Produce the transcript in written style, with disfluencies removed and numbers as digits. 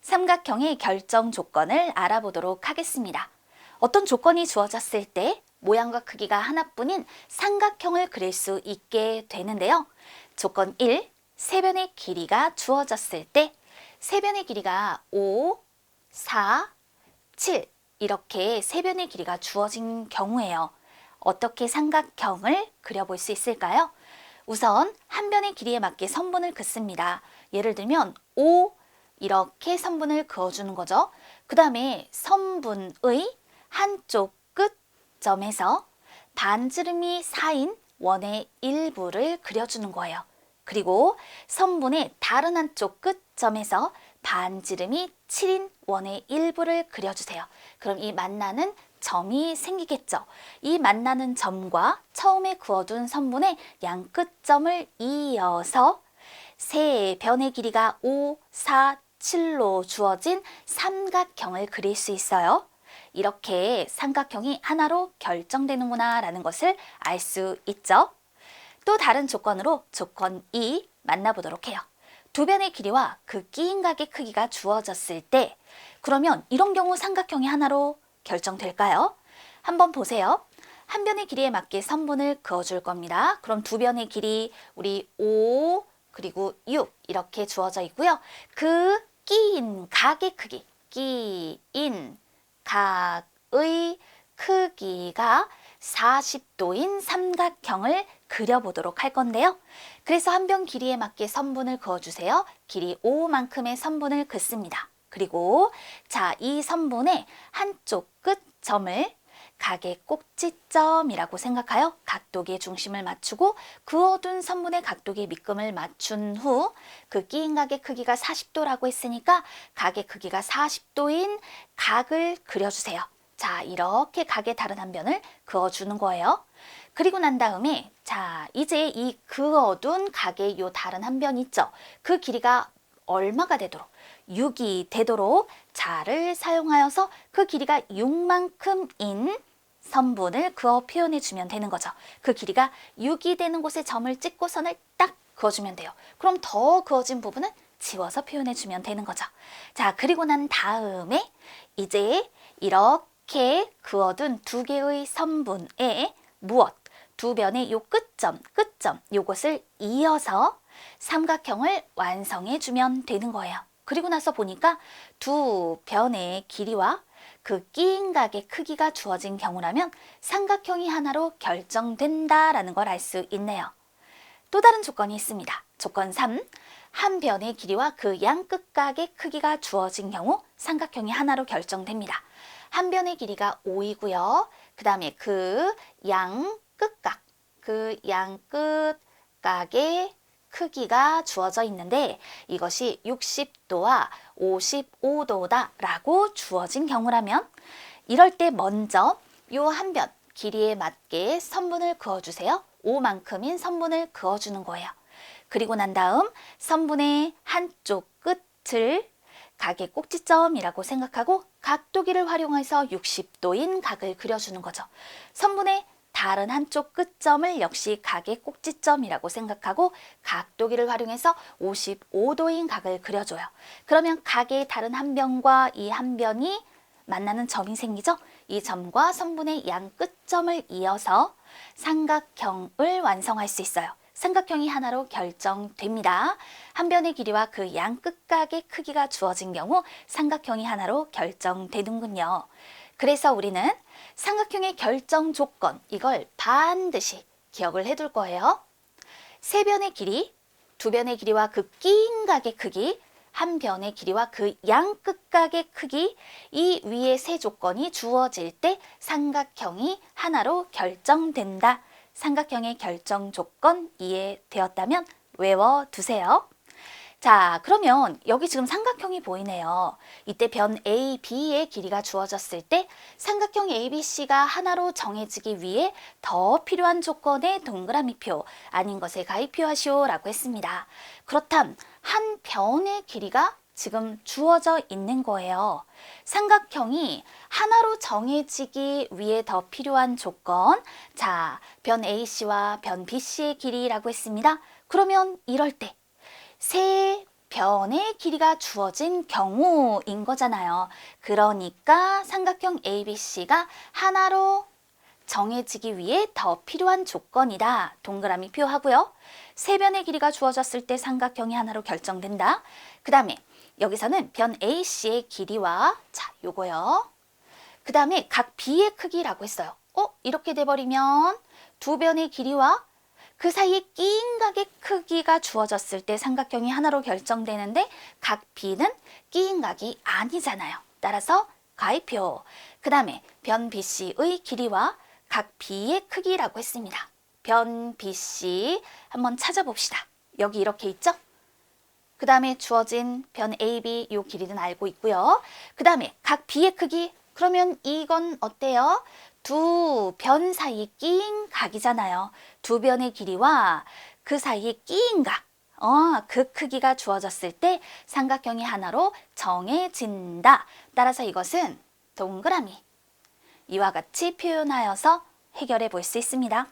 삼각형의 결정 조건을 알아보도록 하겠습니다. 어떤 조건이 주어졌을 때 모양과 크기가 하나뿐인 삼각형을 그릴 수 있게 되는데요. 조건 1, 세변의 길이가 주어졌을 때 세변의 길이가 5, 4, 7 이렇게 세변의 길이가 주어진 경우에요. 어떻게 삼각형을 그려볼 수 있을까요? 우선 한 변의 길이에 맞게 선분을 긋습니다. 예를 들면 5 이렇게 선분을 그어주는 거죠. 그 다음에 선분의 한쪽 끝점에서 반지름이 4인 원의 일부를 그려주는 거예요. 그리고 선분의 다른 한쪽 끝점에서 반지름이 7인 원의 일부를 그려주세요. 그럼 이 만나는 점이 생기겠죠. 이 만나는 점과 처음에 그어둔 선분의 양 끝점을 이어서 세 변의 길이가 5, 4, 7로 주어진 삼각형을 그릴 수 있어요. 이렇게 삼각형이 하나로 결정되는구나 라는 것을 알 수 있죠. 또 다른 조건으로 조건 2 만나보도록 해요. 두 변의 길이와 그 끼인각의 크기가 주어졌을 때 그러면 이런 경우 삼각형이 하나로 결정될까요? 한번 보세요. 한 변의 길이에 맞게 선분을 그어줄 겁니다. 그럼 두 변의 길이 우리 5 그리고 6 이렇게 주어져 있고요. 그 끼인 각의 크기, 끼인 각의 크기가 40도인 삼각형을 그려보도록 할 건데요. 그래서 한 변 길이에 맞게 선분을 그어주세요. 길이 5만큼의 선분을 긋습니다. 그리고 자, 이 선분의 한쪽 끝점을 각의 꼭지점이라고 생각하여 각도기의 중심을 맞추고 그어둔 선분의 각도기의 밑금을 맞춘 후 그 끼인 각의 크기가 40도라고 했으니까 각의 크기가 40도인 각을 그려주세요. 자, 이렇게 각의 다른 한 변을 그어주는 거예요. 그리고 난 다음에 자, 이제 이 그어둔 각의 요 다른 한 변 있죠? 그 길이가 얼마가 되도록 6이 되도록 자를 사용하여서 그 길이가 6만큼인 선분을 그어 표현해 주면 되는 거죠. 그 길이가 6이 되는 곳에 점을 찍고 선을 딱 그어주면 돼요. 그럼 더 그어진 부분은 지워서 표현해 주면 되는 거죠. 자, 그리고 난 다음에 이제 이렇게 그어둔 두 개의 선분에 무엇? 두 변의 요 끝점 요것을 이어서 삼각형을 완성해 주면 되는 거예요. 그리고 나서 보니까 두 변의 길이와 그 끼인 각의 크기가 주어진 경우라면 삼각형이 하나로 결정된다라는 걸 알 수 있네요. 또 다른 조건이 있습니다. 조건 3. 한 변의 길이와 그 양 끝각의 크기가 주어진 경우 삼각형이 하나로 결정됩니다. 한 변의 길이가 5이고요. 그 다음에 그 양 끝각, 그 양 끝각의 크기가 주어져 있는데 이것이 60도와 55도다 라고 주어진 경우라면 이럴 때 먼저 요 한 변 길이에 맞게 선분을 그어주세요. 5만큼인 선분을 그어주는 거예요. 그리고 난 다음 선분의 한쪽 끝을 각의 꼭지점이라고 생각하고 각도기를 활용해서 60도인 각을 그려주는 거죠. 선분의 다른 한쪽 끝점을 역시 각의 꼭지점이라고 생각하고 각도기를 활용해서 55도인 각을 그려줘요. 그러면 각의 다른 한 변과 이 한 변이 만나는 점이 생기죠? 이 점과 선분의 양 끝점을 이어서 삼각형을 완성할 수 있어요. 삼각형이 하나로 결정됩니다. 한 변의 길이와 그 양 끝각의 크기가 주어진 경우 삼각형이 하나로 결정되는군요. 그래서 우리는 삼각형의 결정 조건, 이걸 반드시 기억을 해둘 거예요. 세 변의 길이, 두 변의 길이와 그 끼인 각의 크기, 한 변의 길이와 그 양 끝각의 크기, 이 위의 세 조건이 주어질 때 삼각형이 하나로 결정된다. 삼각형의 결정 조건 이해되었다면 외워두세요. 자, 그러면 여기 지금 삼각형이 보이네요. 이때 변 A, B의 길이가 주어졌을 때 삼각형 ABC가 하나로 정해지기 위해 더 필요한 조건의 동그라미표, 아닌 것에 가입표하시오 라고 했습니다. 그렇담 한 변의 길이가 지금 주어져 있는 거예요. 삼각형이 하나로 정해지기 위해 더 필요한 조건, 자, 변 A씨와 변 B씨의 길이라고 했습니다. 그러면 이럴 때 세 변의 길이가 주어진 경우인 거잖아요. 그러니까 삼각형 ABC가 하나로 정해지기 위해 더 필요한 조건이다. 동그라미 표하고요. 세 변의 길이가 주어졌을 때 삼각형이 하나로 결정된다. 그 다음에 여기서는 변 AC의 길이와 자, 요거요. 그 다음에 각 B의 크기라고 했어요. 이렇게 돼버리면 두 변의 길이와 그 사이에 끼인 각의 크기가 주어졌을 때 삼각형이 하나로 결정되는데 각 B는 끼인 각이 아니잖아요. 따라서 가위표. 그 다음에 변 BC의 길이와 각 B의 크기라고 했습니다. 변 BC 한번 찾아봅시다. 여기 이렇게 있죠? 그 다음에 주어진 변 AB 요 길이는 알고 있고요. 그 다음에 각 B의 크기 그러면 이건 어때요? 두 변 사이에 끼인 각이잖아요. 두 변의 길이와 그 사이에 끼인 각. 그 크기가 주어졌을 때 삼각형이 하나로 정해진다. 따라서 이것은 동그라미. 이와 같이 표현하여서 해결해 볼 수 있습니다.